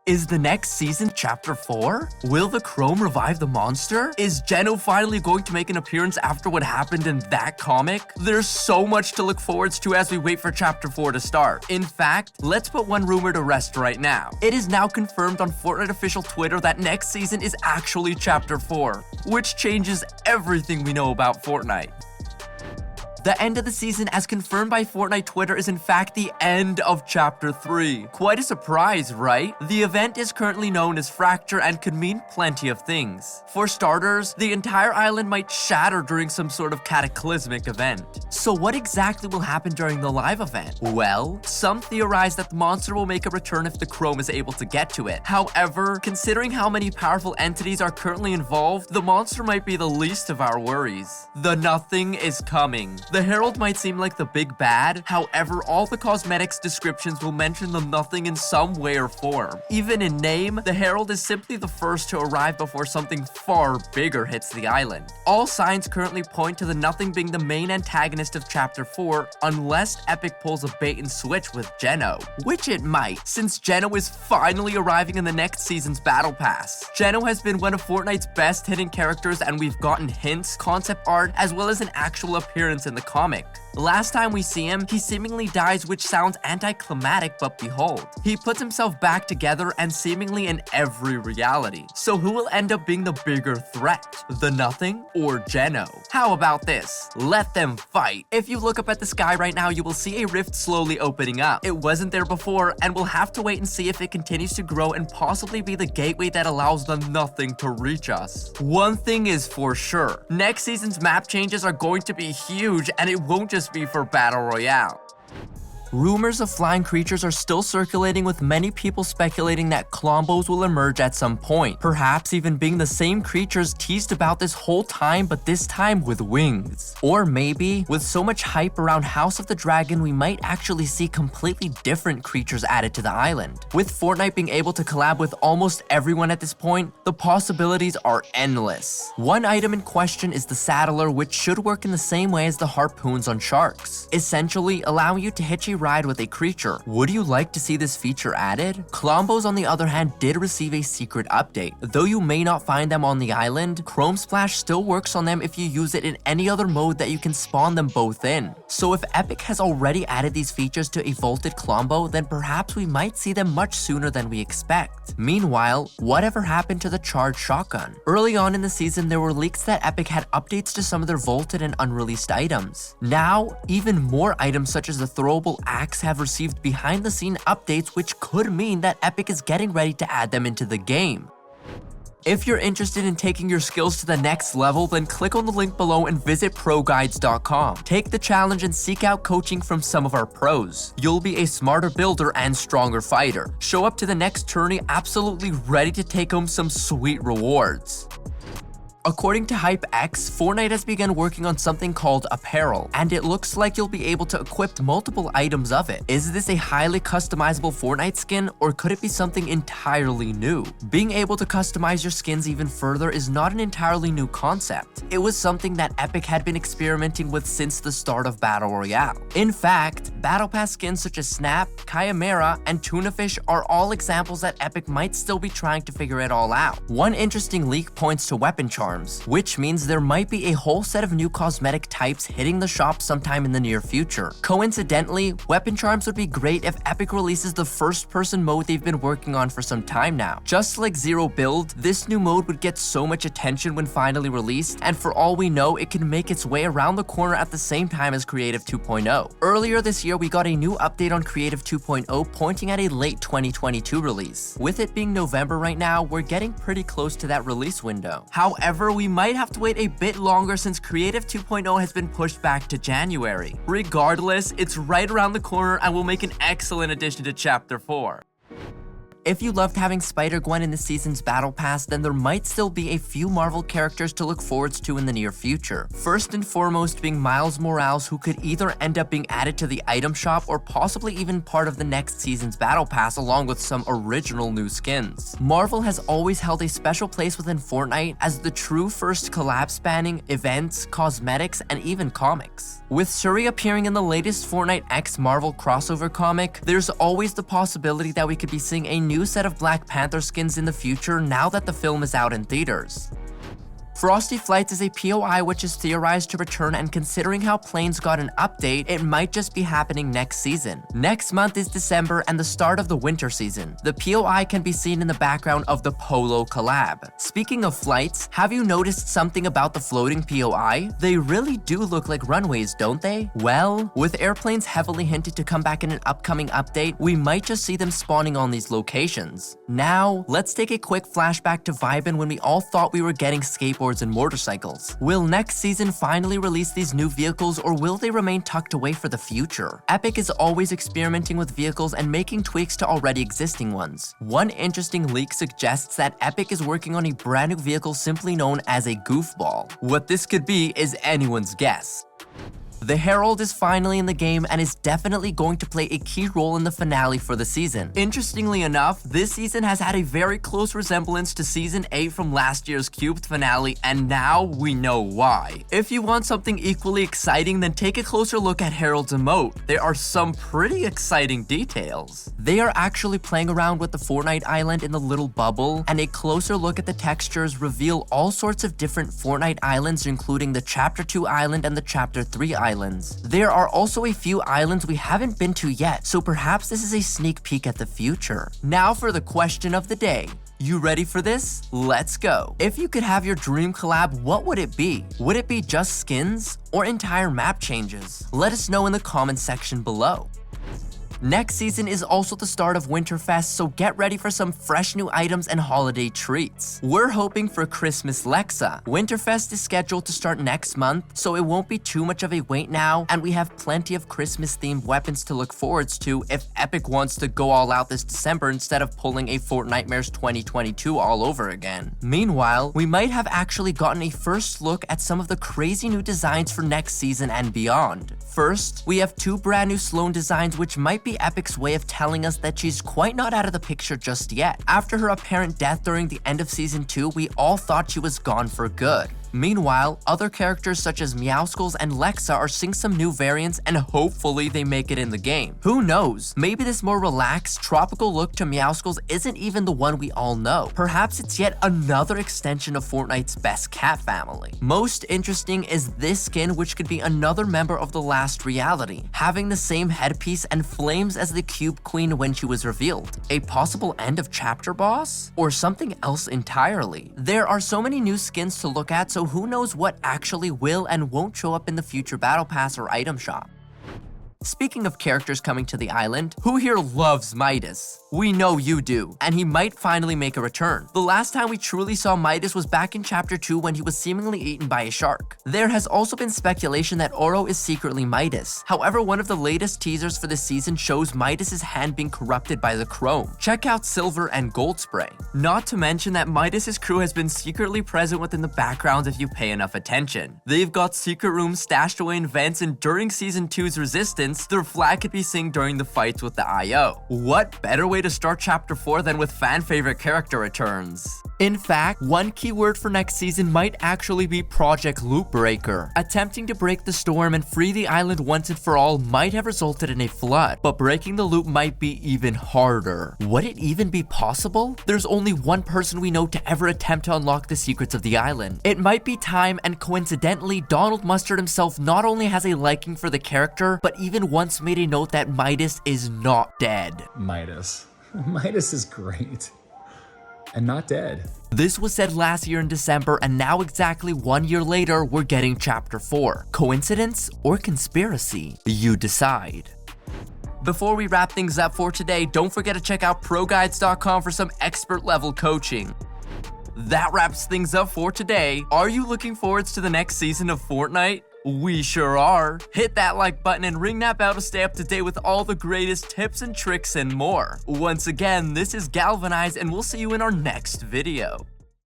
Is the next season Chapter 4? Will the Chrome revive the monster? Is Geno finally going to make an appearance after what happened in that comic? There's so much to look forward to as we wait for Chapter 4 to start. In fact, let's put one rumor to rest right now. It is now confirmed on Fortnite official Twitter that next season is actually Chapter 4, which changes everything we know about Fortnite. The end of the season, as confirmed by Fortnite Twitter, is in fact the end of Chapter 3. Quite a surprise, right? The event is currently known as Fracture and could mean plenty of things. For starters, the entire island might shatter during some sort of cataclysmic event. So what exactly will happen during the live event? Well, some theorize that the monster will make a return if the Chrome is able to get to it. However, considering how many powerful entities are currently involved, the monster might be the least of our worries. The Nothing is coming. The Herald might seem like the big bad, however, all the cosmetics descriptions will mention the Nothing in some way or form. Even in name, the Herald is simply the first to arrive before something far bigger hits the island. All signs currently point to the Nothing being the main antagonist of Chapter 4, unless Epic pulls a bait and switch with Geno, which it might, since Geno is finally arriving in the next season's Battle Pass. Geno has been one of Fortnite's best hidden characters, and we've gotten hints, concept art, as well as an actual appearance in the comic. Last time we see him, he seemingly dies, which sounds anticlimactic, but behold, he puts himself back together and seemingly in every reality. So who will end up being the bigger threat? The Nothing or Geno? How about this? Let them fight. If you look up at the sky right now, you will see a rift slowly opening up. It wasn't there before, and we'll have to wait and see if it continues to grow and possibly be the gateway that allows the Nothing to reach us. One thing is for sure, next season's map changes are going to be huge, and it won't just be for Battle Royale. Rumors of flying creatures are still circulating, with many people speculating that Clombos will emerge at some point, perhaps even being the same creatures teased about this whole time, but this time with wings. Or maybe, with so much hype around House of the Dragon, we might actually see completely different creatures added to the island. With Fortnite being able to collab with almost everyone at this point, the possibilities are endless. One item in question is the Saddler, which should work in the same way as the harpoons on sharks, essentially allowing you to hitch a ride with a creature. Would you like to see this feature added? Clombos, on the other hand, did receive a secret update. Though you may not find them on the island, Chrome Splash still works on them if you use it in any other mode that you can spawn them both in. So if Epic has already added these features to a vaulted Clombo, then perhaps we might see them much sooner than we expect. Meanwhile, whatever happened to the charged shotgun? Early on in the season, there were leaks that Epic had updates to some of their vaulted and unreleased items. Now, even more items such as the throwable axe have received behind-the-scene updates, which could mean that Epic is getting ready to add them into the game. If you're interested in taking your skills to the next level, then click on the link below and visit ProGuides.com. Take the challenge and seek out coaching from some of our pros. You'll be a smarter builder and stronger fighter. Show up to the next tourney absolutely ready to take home some sweet rewards. According to HypeX, Fortnite has begun working on something called Apparel, and it looks like you'll be able to equip multiple items of it. Is this a highly customizable Fortnite skin, or could it be something entirely new? Being able to customize your skins even further is not an entirely new concept. It was something that Epic had been experimenting with since the start of Battle Royale. In fact, Battle Pass skins such as Snap, Chimera, and Tunafish are all examples that Epic might still be trying to figure it all out. One interesting leak points to weapon charms, which means there might be a whole set of new cosmetic types hitting the shop sometime in the near future. Coincidentally, weapon charms would be great if Epic releases the first-person mode they've been working on for some time now. Just like Zero Build, this new mode would get so much attention when finally released, and for all we know, it can make its way around the corner at the same time as Creative 2.0. Earlier this year, we got a new update on Creative 2.0 pointing at a late 2022 release. With it being November right now, we're getting pretty close to that release window. However, we might have to wait a bit longer since Creative 2.0 has been pushed back to January. Regardless, it's right around the corner and will make an excellent addition to Chapter 4. If you loved having Spider-Gwen in this season's Battle Pass, then there might still be a few Marvel characters to look forward to in the near future. First and foremost being Miles Morales, who could either end up being added to the item shop or possibly even part of the next season's Battle Pass along with some original new skins. Marvel has always held a special place within Fortnite as the true first collab spanning events, cosmetics, and even comics. With Shuri appearing in the latest Fortnite X Marvel crossover comic, there's always the possibility that we could be seeing a new set of Black Panther skins in the future now that the film is out in theaters. Frosty Flights is a POI which is theorized to return, and considering how planes got an update, it might just be happening next season. Next month is December and the start of the winter season. The POI can be seen in the background of the Polo collab. Speaking of flights, have you noticed something about the floating POI? They really do look like runways, don't they? Well, with airplanes heavily hinted to come back in an upcoming update, we might just see them spawning on these locations. Now, let's take a quick flashback to vibin' when we all thought we were getting skateboards and motorcycles. Will next season finally release these new vehicles, or will they remain tucked away for the future? Epic is always experimenting with vehicles and making tweaks to already existing ones. One interesting leak suggests that Epic is working on a brand new vehicle simply known as a goofball. What this could be is anyone's guess. The Herald is finally in the game and is definitely going to play a key role in the finale for the season. Interestingly enough, this season has had a very close resemblance to Season 8 from last year's Cubed finale, and now we know why. If you want something equally exciting, then take a closer look at Herald's emote. There are some pretty exciting details. They are actually playing around with the Fortnite island in the little bubble, and a closer look at the textures reveal all sorts of different Fortnite islands, including the Chapter 2 island and the Chapter 3 island. There are also a few islands we haven't been to yet, so perhaps this is a sneak peek at the future. Now for the question of the day. You ready for this? Let's go. If you could have your dream collab, what would it be? Would it be just skins or entire map changes? Let us know in the comment section below. Next season is also the start of Winterfest, so get ready for some fresh new items and holiday treats. We're hoping for Christmas Lexa. Winterfest is scheduled to start next month, so it won't be too much of a wait now, and we have plenty of Christmas-themed weapons to look forward to if Epic wants to go all out this December instead of pulling a Fortnitemares 2022 all over again. Meanwhile, we might have actually gotten a first look at some of the crazy new designs for next season and beyond. First, we have two brand new Sloan designs which might be Epic's way of telling us that she's quite not out of the picture just yet. After her apparent death during the end of Season 2, we all thought she was gone for good. Meanwhile, other characters such as Meowscles and Lexa are seeing some new variants, and hopefully they make it in the game. Who knows? Maybe this more relaxed, tropical look to Meowscles isn't even the one we all know. Perhaps it's yet another extension of Fortnite's best cat family. Most interesting is this skin, which could be another member of the last reality, having the same headpiece and flames as the Cube Queen when she was revealed. A possible end of chapter boss? Or something else entirely? There are so many new skins to look at, so who knows what actually will and won't show up in the future Battle Pass or item shop. Speaking of characters coming to the island, who here loves Midas? We know you do, and he might finally make a return. The last time we truly saw Midas was back in Chapter 2 when he was seemingly eaten by a shark. There has also been speculation that Oro is secretly Midas. However, one of the latest teasers for this season shows Midas's hand being corrupted by the chrome. Check out Silver and Gold Spray. Not to mention that Midas's crew has been secretly present within the background if you pay enough attention. They've got secret rooms stashed away in vents, and during Season 2's Resistance, their flag could be seen during the fights with the IO. What better way to start Chapter 4 than with fan-favorite character returns? In fact, one keyword for next season might actually be Project Loop Breaker. Attempting to break the storm and free the island once and for all might have resulted in a flood, but breaking the loop might be even harder. Would it even be possible? There's only one person we know to ever attempt to unlock the secrets of the island. It might be time, and coincidentally, Donald Mustard himself not only has a liking for the character, but even once made a note that Midas is not dead. Midas is great. And not dead. This was said last year in December, and now exactly 1 year later, we're getting Chapter 4. Coincidence or conspiracy? You decide. Before we wrap things up for today, don't forget to check out ProGuides.com for some expert level coaching. That wraps things up for today. Are you looking forward to the next season of Fortnite? We sure are. Hit that like button and ring that bell to stay up to date with all the greatest tips and tricks and more. Once again, this is Galvanize, and we'll see you in our next video.